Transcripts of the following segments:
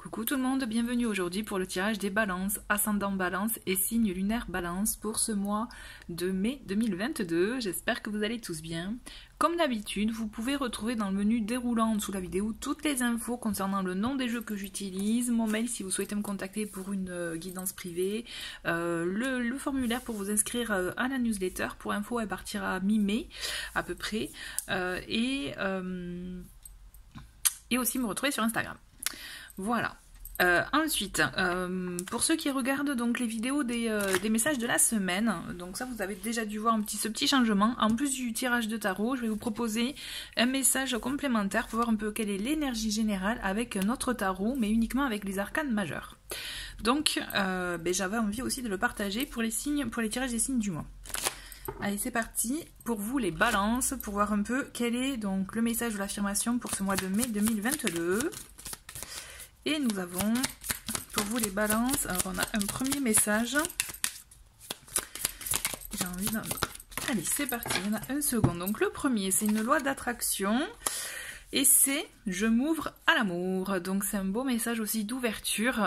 Coucou tout le monde, bienvenue aujourd'hui pour le tirage des balances, ascendant balance et signe lunaire balance pour ce mois de mai 2022. J'espère que vous allez tous bien. Comme d'habitude, vous pouvez retrouver dans le menu déroulant sous la vidéo toutes les infos concernant le nom des jeux que j'utilise, mon mail si vous souhaitez me contacter pour une guidance privée, le formulaire pour vous inscrire à la newsletter. Pour info, elle partira mi-mai à peu près, et aussi me retrouver sur Instagram. Voilà. Ensuite, pour ceux qui regardent donc les vidéos des messages de la semaine, donc ça vous avez déjà dû voir ce petit changement. En plus du tirage de tarot, je vais vous proposer un message complémentaire pour voir un peu quelle est l'énergie générale avec notre tarot, mais uniquement avec les arcanes majeurs. Donc, j'avais envie aussi de le partager pour les signes, pour les tirages des signes du mois. Allez, c'est parti pour vous les balances, pour voir un peu quel est donc le message ou l'affirmation pour ce mois de mai 2022. Et nous avons pour vous les balances, alors on a un premier message. J'ai envie d'un... Allez, c'est parti, il y en a un second. Donc le premier, c'est une loi d'attraction. Et c'est « Je m'ouvre à l'amour ». Donc c'est un beau message aussi d'ouverture.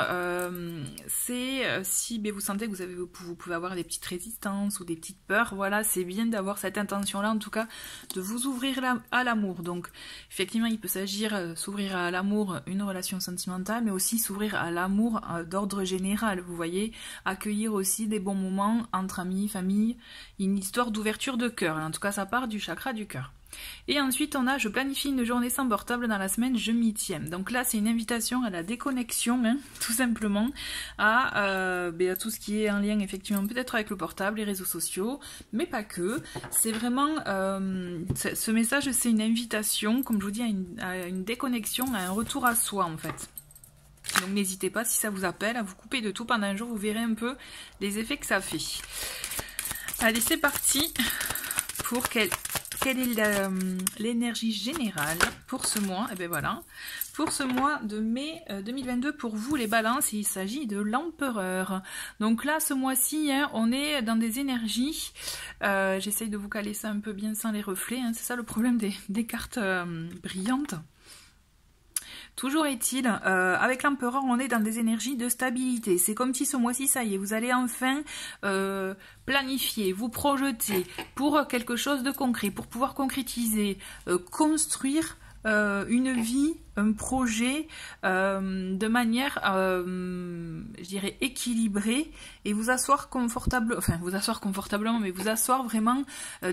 C'est si vous sentez que vous pouvez avoir des petites résistances ou des petites peurs, voilà, c'est bien d'avoir cette intention-là, en tout cas, de vous ouvrir à l'amour. Donc effectivement, il peut s'agir s'ouvrir à l'amour, une relation sentimentale, mais aussi s'ouvrir à l'amour d'ordre général, vous voyez, accueillir aussi des bons moments entre amis, famille, une histoire d'ouverture de cœur. En tout cas, ça part du chakra du cœur. Et ensuite on a « Je planifie une journée sans portable dans la semaine, je m'y tiens ». Donc là c'est une invitation à la déconnexion, hein, tout simplement, à tout ce qui est en lien effectivement peut-être avec le portable, les réseaux sociaux, mais pas que. C'est vraiment, ce message c'est une invitation, comme je vous dis, à une déconnexion, à un retour à soi en fait. Donc n'hésitez pas, si ça vous appelle, à vous couper de tout pendant un jour, vous verrez un peu les effets que ça fait. Allez, c'est parti pour quelle est l'énergie générale pour ce mois? Et bien voilà, pour ce mois de mai 2022, pour vous les balances, il s'agit de l'empereur. Donc là, ce mois-ci, hein, on est dans des énergies, j'essaye de vous caler ça un peu bien sans les reflets, hein, c'est ça le problème des cartes brillantes. Toujours est-il, avec l'empereur, on est dans des énergies de stabilité. C'est comme si ce mois-ci, ça y est, vous allez enfin planifier, vous projeter pour quelque chose de concret, pour pouvoir concrétiser, construire une vie, un projet de manière, je dirais, équilibrée et vous asseoir confortablement, mais vous asseoir vraiment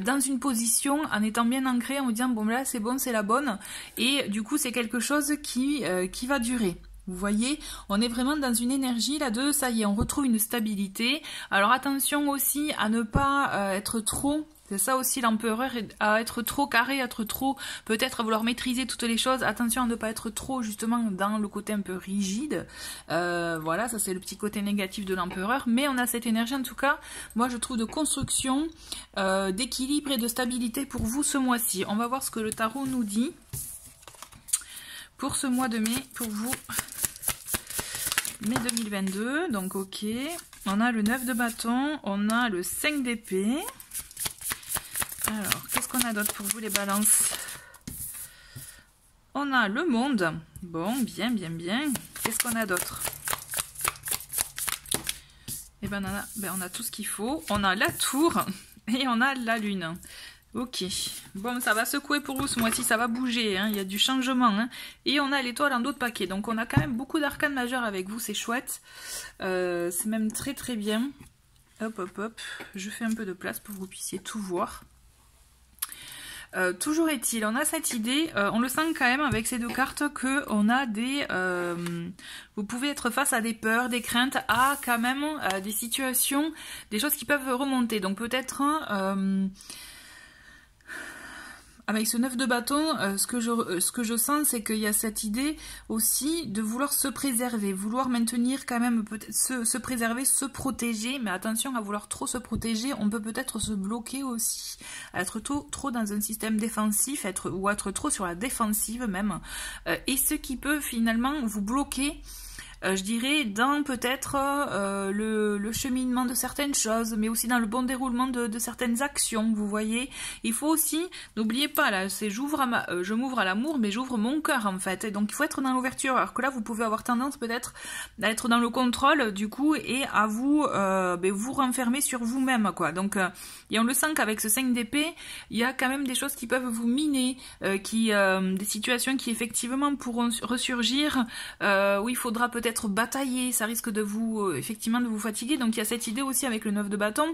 dans une position en étant bien ancré, en vous disant bon là c'est bon, c'est la bonne, et du coup c'est quelque chose qui va durer. Vous voyez, on est vraiment dans une énergie là de ça y est, on retrouve une stabilité. Alors attention aussi à ne pas être trop... C'est ça aussi l'empereur, à être trop carré, à être trop, peut-être à vouloir maîtriser toutes les choses. Attention à ne pas être trop justement dans le côté un peu rigide. Voilà, ça c'est le petit côté négatif de l'empereur. Mais on a cette énergie en tout cas, moi je trouve de construction, d'équilibre et de stabilité pour vous ce mois-ci. On va voir ce que le tarot nous dit pour ce mois de mai, pour vous, mai 2022. Donc ok, on a le 9 de bâton, on a le 5 d'épée. Alors, qu'est-ce qu'on a d'autre pour vous les balances? On a le monde. Bon, bien. Qu'est-ce qu'on a d'autre? Eh ben, on a tout ce qu'il faut. On a la tour et on a la lune. Ok. Bon, ça va secouer pour vous ce mois-ci, ça va bouger. Hein. Il y a du changement. Hein. Et on a l'étoile en dos de paquet. Donc, on a quand même beaucoup d'arcanes majeurs avec vous. C'est chouette. C'est même très bien. Hop. Je fais un peu de place pour que vous puissiez tout voir. Toujours est-il, on a cette idée, on le sent quand même avec ces deux cartes que on a des... vous pouvez être face à des peurs, des craintes, à quand même des situations, des choses qui peuvent remonter. Donc peut-être... avec ce 9 de bâton, ce que je sens, c'est qu'il y a cette idée aussi de vouloir se préserver, vouloir maintenir quand même, peut-être se préserver, se protéger, mais attention à vouloir trop se protéger, on peut peut-être se bloquer aussi, être trop dans un système défensif, être trop sur la défensive même, et ce qui peut finalement vous bloquer je dirais, dans peut-être le cheminement de certaines choses, mais aussi dans le bon déroulement de certaines actions, vous voyez. Il faut aussi, n'oubliez pas, là, c'est je m'ouvre à l'amour, mais j'ouvre mon cœur, en fait. Et donc, il faut être dans l'ouverture, alors que là, vous pouvez avoir tendance peut-être à être dans le contrôle, du coup, et à vous, vous renfermer sur vous-même, quoi. Donc, et on le sent qu'avec ce 5 d'épée, il y a quand même des choses qui peuvent vous miner, des situations qui effectivement pourront ressurgir, où il faudra peut-être batailler, ça risque de vous, effectivement, de vous fatiguer. Donc il y a cette idée aussi avec le 9 de bâton,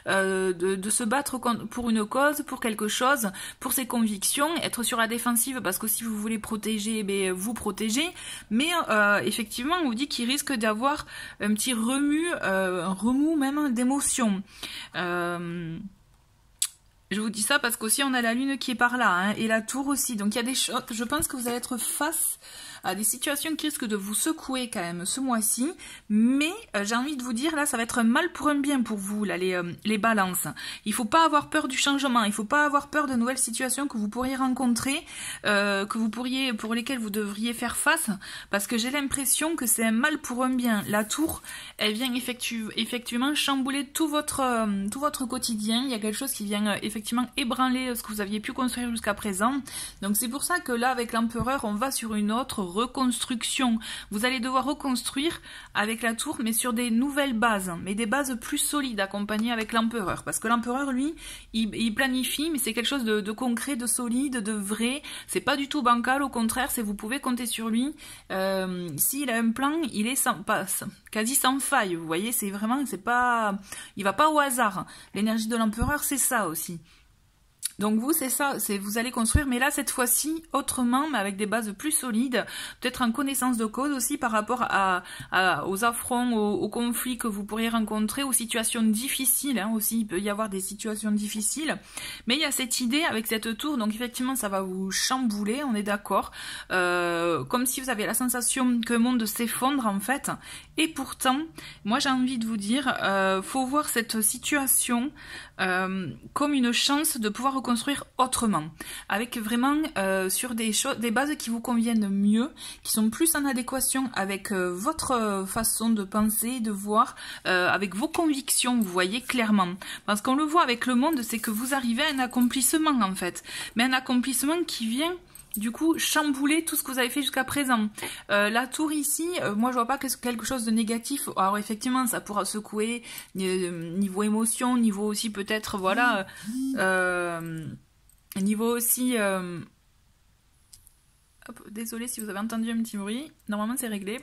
de se battre pour une cause, pour quelque chose, pour ses convictions, être sur la défensive, parce que si vous voulez protéger, vous protégez, mais effectivement, on vous dit qu'il risque d'avoir un petit un remous même d'émotions. Je vous dis ça parce qu'aussi on a la lune qui est par là, hein, et la tour aussi. Donc il y a des choses, je pense que vous allez être face à des situations qui risquent de vous secouer quand même ce mois-ci. Mais j'ai envie de vous dire, là, ça va être un mal pour un bien pour vous, là, les balances. Il ne faut pas avoir peur du changement, il ne faut pas avoir peur de nouvelles situations que vous pourriez rencontrer, pour lesquelles vous devriez faire face, parce que j'ai l'impression que c'est un mal pour un bien. La tour, elle vient effectivement chambouler tout votre quotidien. Il y a quelque chose qui vient effectivement ébranler ce que vous aviez pu construire jusqu'à présent. Donc c'est pour ça que là, avec l'empereur, on va sur une autre reconstruction. Vous allez devoir reconstruire avec la tour, mais sur des nouvelles bases, mais des bases plus solides, accompagnées avec l'empereur. Parce que l'empereur, lui, il planifie, mais c'est quelque chose de concret, de solide, de vrai. C'est pas du tout bancal, au contraire, vous pouvez compter sur lui. S'il a un plan, il est quasi sans faille. Vous voyez, il va pas au hasard. L'énergie de l'empereur, c'est ça aussi. Donc vous, c'est ça, vous allez construire, mais là, cette fois-ci, autrement, mais avec des bases plus solides, peut-être en connaissance de cause aussi par rapport aux affronts, aux conflits que vous pourriez rencontrer, aux situations difficiles, hein, aussi, il peut y avoir des situations difficiles, mais il y a cette idée avec cette tour, donc effectivement, ça va vous chambouler, on est d'accord, comme si vous avez la sensation que le monde s'effondre, en fait, et pourtant, moi, j'ai envie de vous dire, faut voir cette situation comme une chance de pouvoir reconstruire autrement, avec vraiment sur des bases qui vous conviennent mieux, qui sont plus en adéquation avec votre façon de penser, de voir, avec vos convictions, vous voyez clairement. Parce qu'on le voit avec le monde, c'est que vous arrivez à un accomplissement en fait, mais un accomplissement qui vient du coup chambouler tout ce que vous avez fait jusqu'à présent. La tour ici, moi je vois pas quelque chose de négatif. Alors effectivement ça pourra secouer niveau émotion, niveau aussi peut-être voilà, niveau aussi hop, désolée si vous avez entendu un petit bruit, normalement c'est réglé.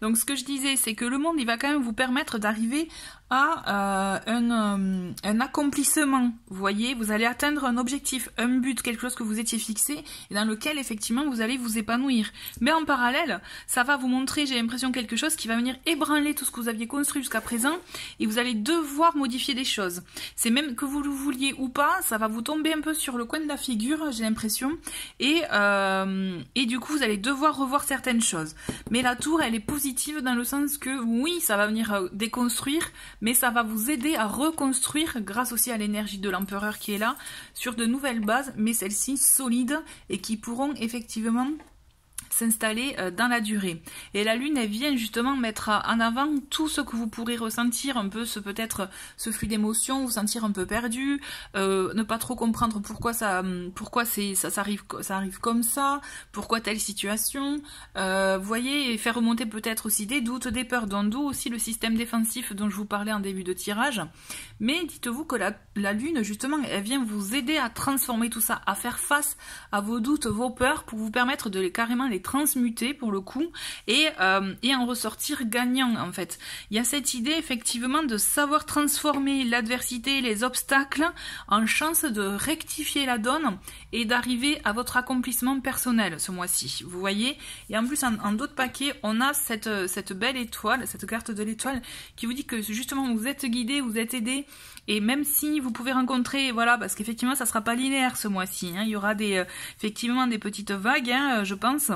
Donc ce que je disais, c'est que le monde il va quand même vous permettre d'arriver à un accomplissement. Vous voyez, vous allez atteindre un objectif, un but, quelque chose que vous étiez fixé et dans lequel effectivement vous allez vous épanouir. Mais en parallèle, ça va vous montrer, j'ai l'impression, quelque chose qui va venir ébranler tout ce que vous aviez construit jusqu'à présent et vous allez devoir modifier des choses. C'est même que vous le vouliez ou pas, ça va vous tomber un peu sur le coin de la figure, j'ai l'impression, et du coup vous allez devoir revoir certaines choses. Mais la tour, elle est positive dans le sens que oui, ça va venir déconstruire, mais ça va vous aider à reconstruire grâce aussi à l'énergie de l'empereur qui est là, sur de nouvelles bases, mais celles-ci solides et qui pourront effectivement s'installer dans la durée. Et la lune, elle vient justement mettre en avant tout ce que vous pourrez ressentir, un peu peut-être ce flux d'émotions, vous sentir un peu perdu, ne pas trop comprendre pourquoi ça arrive comme ça, pourquoi telle situation, vous voyez, et faire remonter peut-être aussi des doutes, des peurs, d'où aussi le système défensif dont je vous parlais en début de tirage. Mais dites-vous que la lune, justement, elle vient vous aider à transformer tout ça, à faire face à vos doutes, vos peurs, pour vous permettre de carrément les transmuter pour le coup et en ressortir gagnant en fait. Il y a cette idée effectivement de savoir transformer l'adversité, les obstacles en chance de rectifier la donne et d'arriver à votre accomplissement personnel ce mois-ci. Vous voyez, et en plus en d'autres paquets on a cette belle étoile, cette carte de l'étoile qui vous dit que justement vous êtes guidé, vous êtes aidé. Et même si vous pouvez rencontrer, voilà, parce qu'effectivement ça sera pas linéaire ce mois-ci, hein, il y aura effectivement des petites vagues, hein, je pense,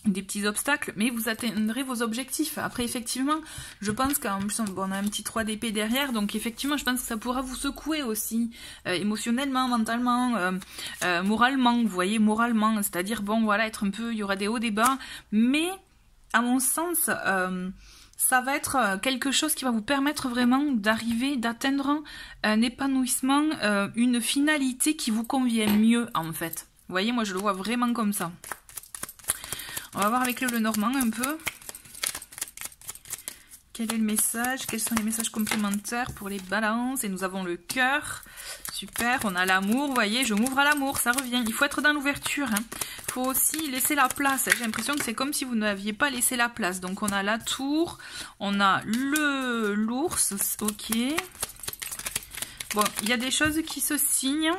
des petits obstacles, mais vous atteindrez vos objectifs. Après, effectivement, je pense qu'en plus, on a un petit 3 d'épée derrière, donc effectivement, je pense que ça pourra vous secouer aussi, émotionnellement, mentalement, moralement, vous voyez, moralement, c'est-à-dire, bon, voilà, être un peu, il y aura des hauts, des bas, mais à mon sens, ça va être quelque chose qui va vous permettre vraiment d'arriver, d'atteindre un épanouissement, une finalité qui vous convient mieux en fait. Vous voyez, moi je le vois vraiment comme ça. On va voir avec le Normand un peu. Quel est le message? Quels sont les messages complémentaires pour les balances? Et nous avons le cœur. Super, on a l'amour, vous voyez, je m'ouvre à l'amour, ça revient. Il faut être dans l'ouverture. Il faut aussi laisser la place. J'ai l'impression que c'est comme si vous n'aviez pas laissé la place. Donc on a la tour, on a l'ours, ok. Bon, il y a des choses qui se signent.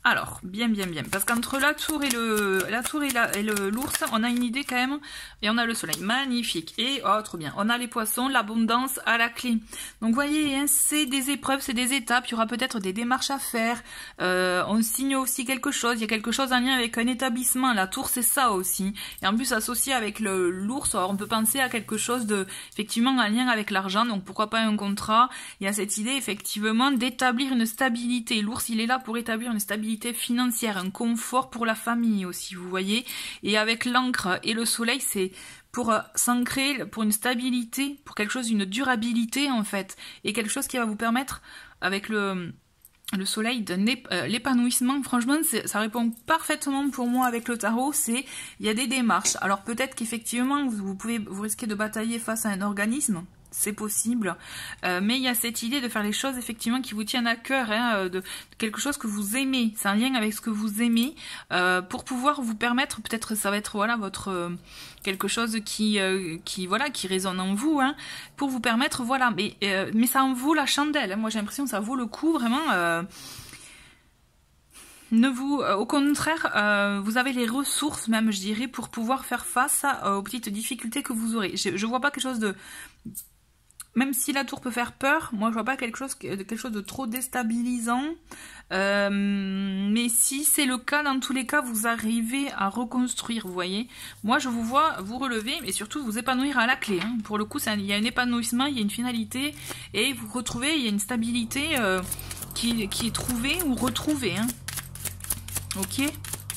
Alors, bien. Parce qu'entre la tour et l'ours, on a une idée quand même. Et on a le soleil. Magnifique. Et, oh, trop bien. On a les poissons, l'abondance à la clé. Donc, vous voyez, hein, c'est des épreuves, c'est des étapes. Il y aura peut-être des démarches à faire. On signe aussi quelque chose. Il y a quelque chose en lien avec un établissement. La tour, c'est ça aussi. Et en plus, associé avec l'ours, on peut penser à quelque chose de, effectivement, en lien avec l'argent. Donc, pourquoi pas un contrat? Il y a cette idée, effectivement, d'établir une stabilité. L'ours, il est là pour établir une stabilité financière, un confort pour la famille aussi, vous voyez. Et avec l'encre et le soleil, c'est pour s'ancrer, pour une stabilité, pour quelque chose, une durabilité en fait, et quelque chose qui va vous permettre, avec le soleil, l'épanouissement. Franchement, ça répond parfaitement pour moi avec le tarot. Il y a des démarches. Alors peut-être qu'effectivement, vous risquez de batailler face à un organisme. C'est possible, mais il y a cette idée de faire les choses effectivement qui vous tiennent à cœur, hein, de quelque chose que vous aimez, c'est un lien avec ce que vous aimez, pour pouvoir vous permettre, peut-être ça va être voilà votre quelque chose qui résonne en vous, hein, pour vous permettre voilà, mais ça en vaut la chandelle, hein. Moi j'ai l'impression que ça vaut le coup vraiment. Au contraire, vous avez les ressources même, je dirais, pour pouvoir faire face aux petites difficultés que vous aurez. Je vois pas quelque chose de... Même si la tour peut faire peur, moi je vois pas quelque chose de trop déstabilisant. Mais si c'est le cas, dans tous les cas, vous arrivez à reconstruire, vous voyez. Moi je vous vois vous relever, mais surtout vous épanouir à la clé, hein. Pour le coup, il y a un épanouissement, il y a une finalité, et vous retrouvez, il y a une stabilité qui est trouvée ou retrouvée, hein. Ok,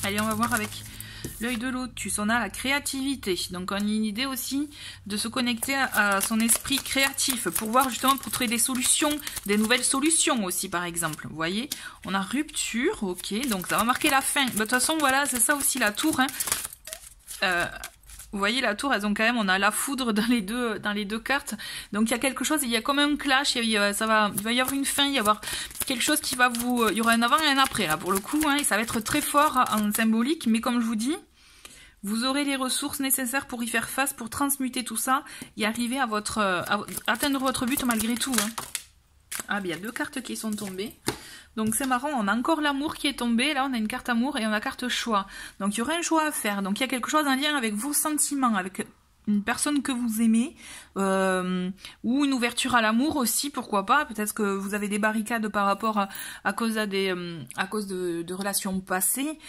allez, on va voir avec l'œil de lotus. On a la créativité, donc on a une idée aussi de se connecter à son esprit créatif pour voir justement, pour trouver des solutions, des nouvelles solutions aussi par exemple. Vous voyez, on a rupture, ok, donc ça va marquer la fin. De toute façon voilà, c'est ça aussi la tour, hein. Vous voyez la tour, elles ont quand même, on a la foudre dans les deux cartes. Donc il y a quelque chose, il y a comme un clash, il va y avoir une fin, il va y avoir quelque chose qui va il y aura un avant et un après là pour le coup, hein, et ça va être très fort en symbolique, mais comme je vous dis, vous aurez les ressources nécessaires pour y faire face, pour transmuter tout ça et arriver à atteindre votre but malgré tout, hein. Ah, bien, il y a deux cartes qui sont tombées. Donc c'est marrant, on a encore l'amour qui est tombé, là on a une carte amour et on a carte choix. Donc il y aura un choix à faire, donc il y a quelque chose en lien avec vos sentiments, avec une personne que vous aimez, ou une ouverture à l'amour aussi, pourquoi pas. Peut-être que vous avez des barricades par rapport à cause de relations passées,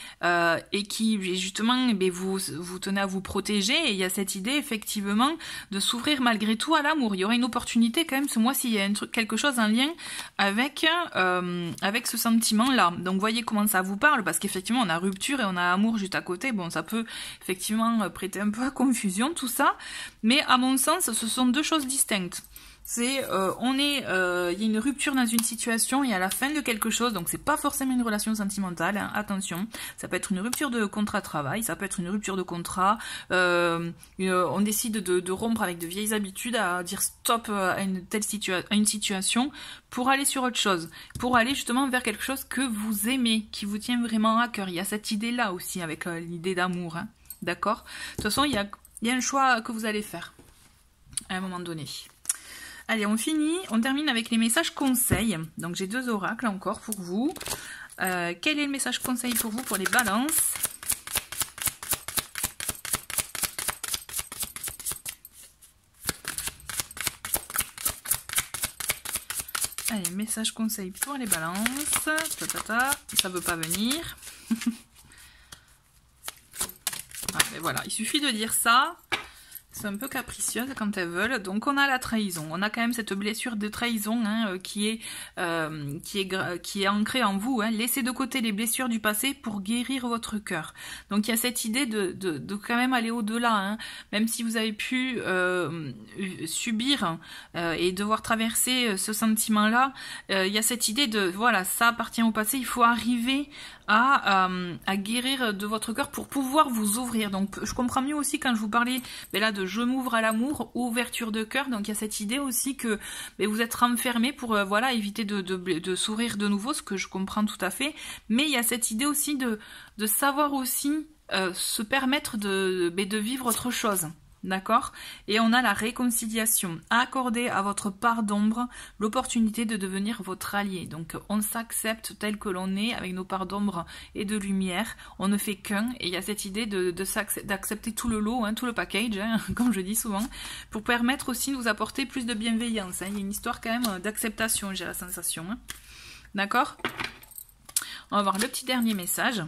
et qui justement vous tenez à vous protéger, et il y a cette idée effectivement de s'ouvrir malgré tout à l'amour. Il y aura une opportunité quand même ce mois-ci, il y a quelque chose en lien avec ce sentiment-là. Donc voyez comment ça vous parle, parce qu'effectivement on a rupture et on a amour juste à côté. Bon, ça peut effectivement prêter un peu à confusion tout ça, mais à mon sens ce sont deux choses distinctes. C'est il y a une rupture dans une situation et à la fin de quelque chose, donc c'est pas forcément une relation sentimentale, hein, attention, ça peut être une rupture de contrat de travail, ça peut être une rupture de contrat, on décide de rompre avec de vieilles habitudes, à dire stop à une situation pour aller sur autre chose, pour aller justement vers quelque chose que vous aimez, qui vous tient vraiment à cœur. Il y a cette idée là aussi avec l'idée d'amour, hein, d'accord. De toute façon il y a un choix que vous allez faire à un moment donné. Allez, on termine avec les messages conseils. Donc j'ai deux oracles encore pour vous. Quel est le message conseil pour vous pour les balances? Allez, message conseil pour les balances. Ça veut pas venir. Ah, mais voilà, il suffit de dire ça. C'est un peu capricieuses quand elles veulent. Donc on a la trahison. On a quand même cette blessure de trahison hein, qui est ancrée en vous. Hein. Laissez de côté les blessures du passé pour guérir votre cœur. Donc il y a cette idée de quand même aller au-delà. Hein. Même si vous avez pu subir et devoir traverser ce sentiment-là, il y a cette idée de voilà, ça appartient au passé. Il faut arriver à guérir de votre cœur pour pouvoir vous ouvrir. Donc je comprends mieux aussi quand je vous parlais là de je m'ouvre à l'amour, ouverture de cœur. Donc il y a cette idée aussi que vous êtes renfermé pour voilà éviter de s'ouvrir de nouveau, ce que je comprends tout à fait. Mais il y a cette idée aussi de savoir aussi se permettre de vivre autre chose. D'accord? Et on a la réconciliation. Accorder à votre part d'ombre l'opportunité de devenir votre allié. Donc on s'accepte tel que l'on est avec nos parts d'ombre et de lumière. On ne fait qu'un. Et il y a cette idée d'accepter tout le lot, hein, tout le package, hein, comme je dis souvent, pour permettre aussi de vous apporter plus de bienveillance. Hein. Il y a une histoire quand même d'acceptation, j'ai la sensation. Hein. D'accord? On va voir le petit dernier message.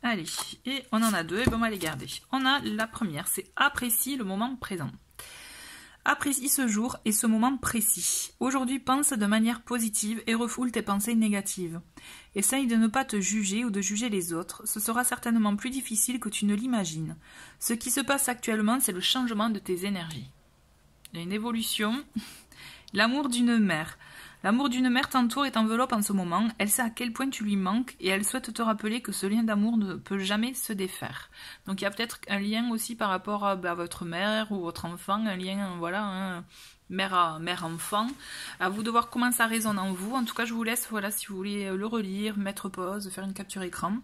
Allez, et on en a deux, et ben on va les garder. On a la première, c'est apprécie le moment présent. Apprécie ce jour et ce moment précis. Aujourd'hui, pense de manière positive et refoule tes pensées négatives. Essaye de ne pas te juger ou de juger les autres. Ce sera certainement plus difficile que tu ne l'imagines. Ce qui se passe actuellement, c'est le changement de tes énergies. Il y a une évolution. L'amour d'une mère. L'amour d'une mère t'entoure et t'enveloppe en ce moment. Elle sait à quel point tu lui manques et elle souhaite te rappeler que ce lien d'amour ne peut jamais se défaire. Donc il y a peut-être un lien aussi par rapport à votre mère ou votre enfant, un lien, voilà, hein, mère-enfant. À vous de voir comment ça résonne en vous. En tout cas, je vous laisse, voilà, si vous voulez le relire, mettre pause, faire une capture écran.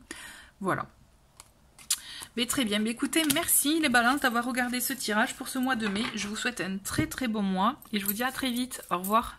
Voilà. Mais très bien, mais écoutez, merci les balances d'avoir regardé ce tirage pour ce mois de mai. Je vous souhaite un très très bon mois et je vous dis à très vite. Au revoir.